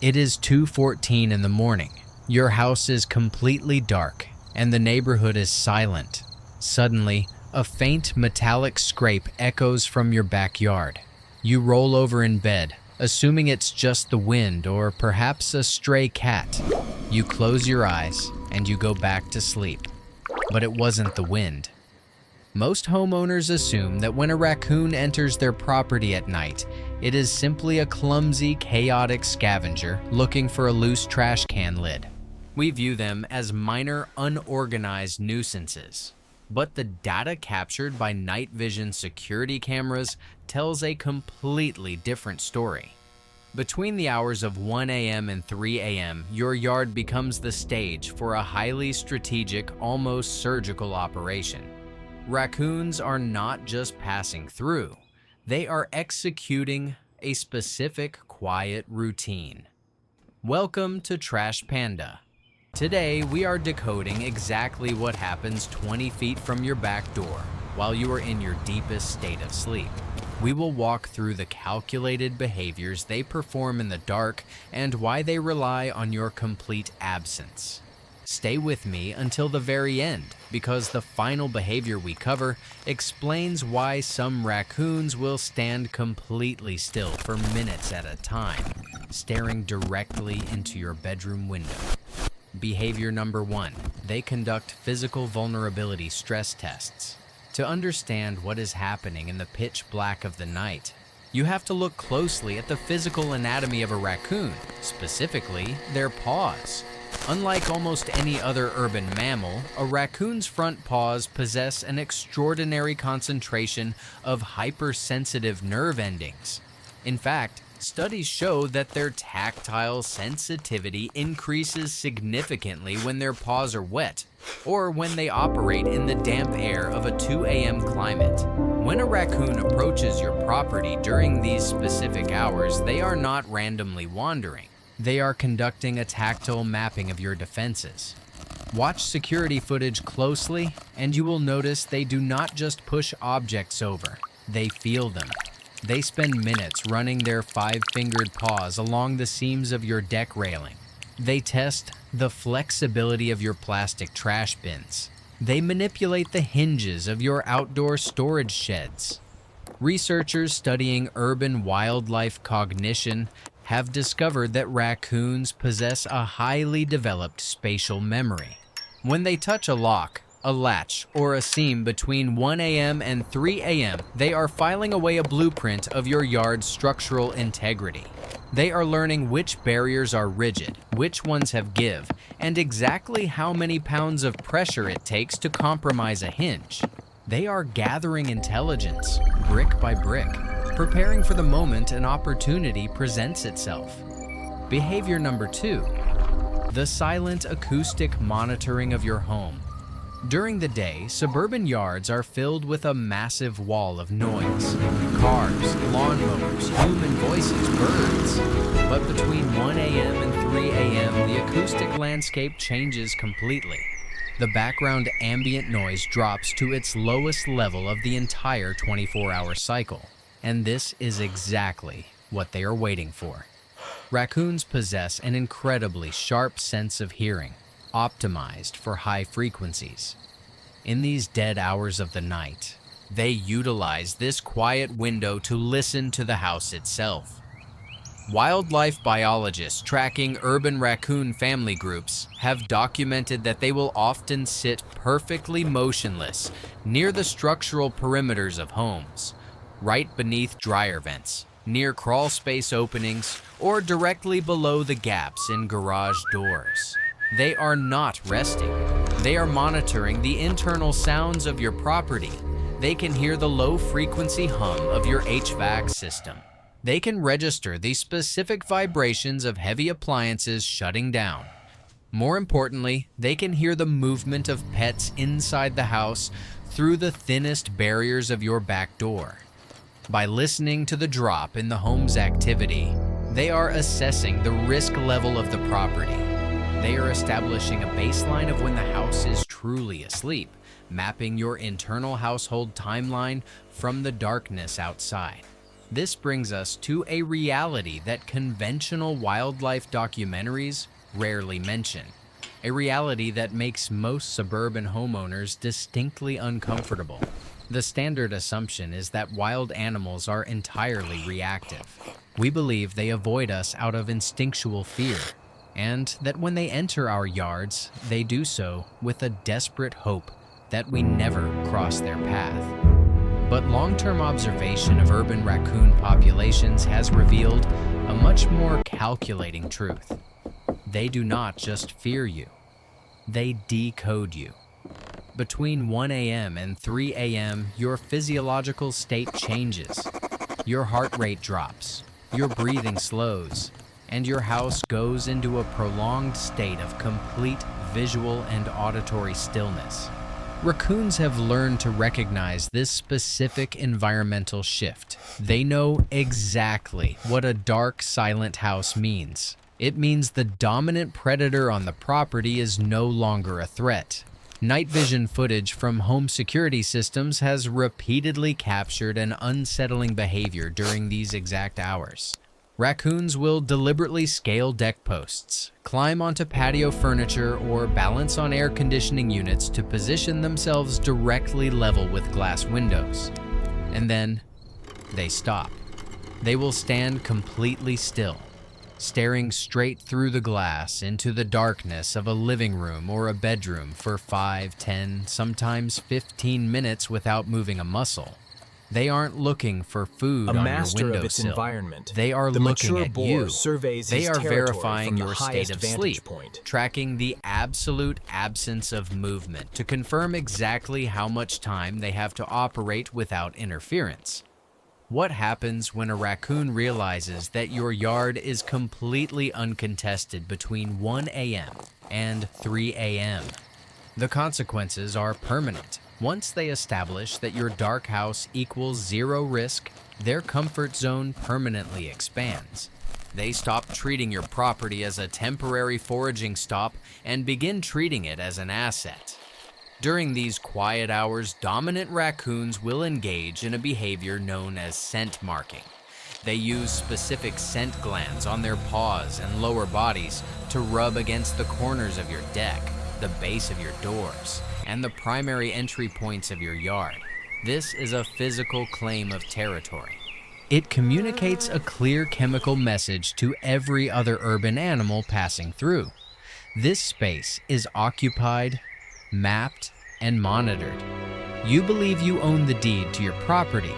It is 2:14 in the morning. Your house is completely dark, and the neighborhood is silent. Suddenly, a faint metallic scrape echoes from your backyard. You roll over in bed, assuming it's just the wind or perhaps a stray cat. You close your eyes and you go back to sleep. But it wasn't the wind. Most homeowners assume that when a raccoon enters their property at night, it is simply a clumsy, chaotic scavenger looking for a loose trash can lid. We view them as minor, unorganized nuisances. But the data captured by night vision security cameras tells a completely different story. Between the hours of 1 a.m. and 3 a.m., your yard becomes the stage for a highly strategic, almost surgical operation. Raccoons are not just passing through, they are executing a specific quiet routine. Welcome to Trash Panda. Today, we are decoding exactly what happens 20 feet from your back door while you are in your deepest state of sleep. We will walk through the calculated behaviors they perform in the dark and why they rely on your complete absence. Stay with me until the very end, because the final behavior we cover explains why some raccoons will stand completely still for minutes at a time, staring directly into your bedroom window. Behavior number 1, they conduct physical vulnerability stress tests. To understand what is happening in the pitch black of the night, you have to look closely at the physical anatomy of a raccoon, specifically their paws. Unlike almost any other urban mammal, a raccoon's front paws possess an extraordinary concentration of hypersensitive nerve endings. In fact, studies show that their tactile sensitivity increases significantly when their paws are wet, or when they operate in the damp air of a 2 a.m. climate. When a raccoon approaches your property during these specific hours, they are not randomly wandering. They are conducting a tactile mapping of your defenses. Watch security footage closely, and you will notice they do not just push objects over, they feel them. They spend minutes running their 5-fingered paws along the seams of your deck railing. They test the flexibility of your plastic trash bins. They manipulate the hinges of your outdoor storage sheds. Researchers studying urban wildlife cognition have discovered that raccoons possess a highly developed spatial memory. When they touch a lock, a latch, or a seam between 1 a.m. and 3 a.m., they are filing away a blueprint of your yard's structural integrity. They are learning which barriers are rigid, which ones have give, and exactly how many pounds of pressure it takes to compromise a hinge. They are gathering intelligence, brick by brick, preparing for the moment an opportunity presents itself. Behavior number 2, the silent acoustic monitoring of your home. During the day, suburban yards are filled with a massive wall of noise. Cars, lawnmowers, human voices, birds. But between 1 a.m. and 3 a.m., the acoustic landscape changes completely. The background ambient noise drops to its lowest level of the entire 24-hour cycle. And this is exactly what they are waiting for. Raccoons possess an incredibly sharp sense of hearing, optimized for high frequencies. In these dead hours of the night, they utilize this quiet window to listen to the house itself. Wildlife biologists tracking urban raccoon family groups have documented that they will often sit perfectly motionless near the structural perimeters of homes, right beneath dryer vents, near crawl space openings, or directly below the gaps in garage doors. They are not resting. They are monitoring the internal sounds of your property. They can hear the low-frequency hum of your HVAC system. They can register the specific vibrations of heavy appliances shutting down. More importantly, they can hear the movement of pets inside the house through the thinnest barriers of your back door. By listening to the drop in the home's activity, they are assessing the risk level of the property. They are establishing a baseline of when the house is truly asleep, mapping your internal household timeline from the darkness outside. This brings us to a reality that conventional wildlife documentaries rarely mention. A reality that makes most suburban homeowners distinctly uncomfortable. The standard assumption is that wild animals are entirely reactive. We believe they avoid us out of instinctual fear, and that when they enter our yards, they do so with a desperate hope that we never cross their path. But long-term observation of urban raccoon populations has revealed a much more calculating truth. They do not just fear you, they decode you. Between 1 a.m. and 3 a.m., your physiological state changes. Your heart rate drops, your breathing slows, and your house goes into a prolonged state of complete visual and auditory stillness. Raccoons have learned to recognize this specific environmental shift. They know exactly what a dark, silent house means. It means the dominant predator on the property is no longer a threat. Night vision footage from home security systems has repeatedly captured an unsettling behavior during these exact hours. Raccoons will deliberately scale deck posts, climb onto patio furniture, or balance on air conditioning units to position themselves directly level with glass windows. And then, they stop. They will stand completely still, staring straight through the glass into the darkness of a living room or a bedroom for 5, 10, sometimes 15 minutes without moving a muscle. They aren't looking for food on your windowsill. They are looking at you. They are verifying your state of sleep, tracking the absolute absence of movement to confirm exactly how much time they have to operate without interference. What happens when a raccoon realizes that your yard is completely uncontested between 1 a.m. and 3 a.m.? The consequences are permanent. Once they establish that your dark house equals zero risk, their comfort zone permanently expands. They stop treating your property as a temporary foraging stop and begin treating it as an asset. During these quiet hours, dominant raccoons will engage in a behavior known as scent marking. They use specific scent glands on their paws and lower bodies to rub against the corners of your deck, the base of your doors, and the primary entry points of your yard. This is a physical claim of territory. It communicates a clear chemical message to every other urban animal passing through. This space is occupied, mapped, and monitored. You believe you own the deed to your property,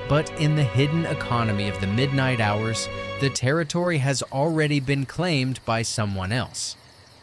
but in the hidden economy of the midnight hours, the territory has already been claimed by someone else.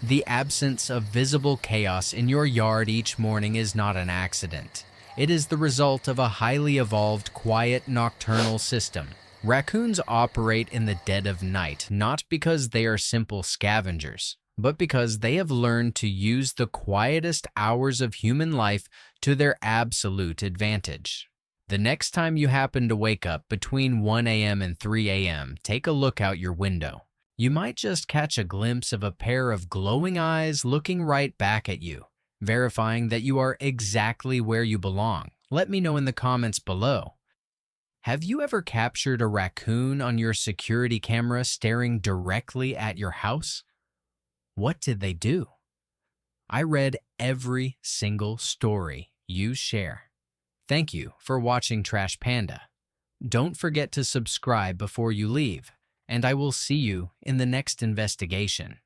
The absence of visible chaos in your yard each morning is not an accident. It is the result of a highly evolved, quiet, nocturnal system. Raccoons operate in the dead of night, not because they are simple scavengers, but because they have learned to use the quietest hours of human life to their absolute advantage. The next time you happen to wake up between 1 a.m. and 3 a.m., take a look out your window. You might just catch a glimpse of a pair of glowing eyes looking right back at you, verifying that you are exactly where you belong. Let me know in the comments below. Have you ever captured a raccoon on your security camera staring directly at your house? What did they do? I read every single story you share. Thank you for watching Trash Panda. Don't forget to subscribe before you leave, and I will see you in the next investigation.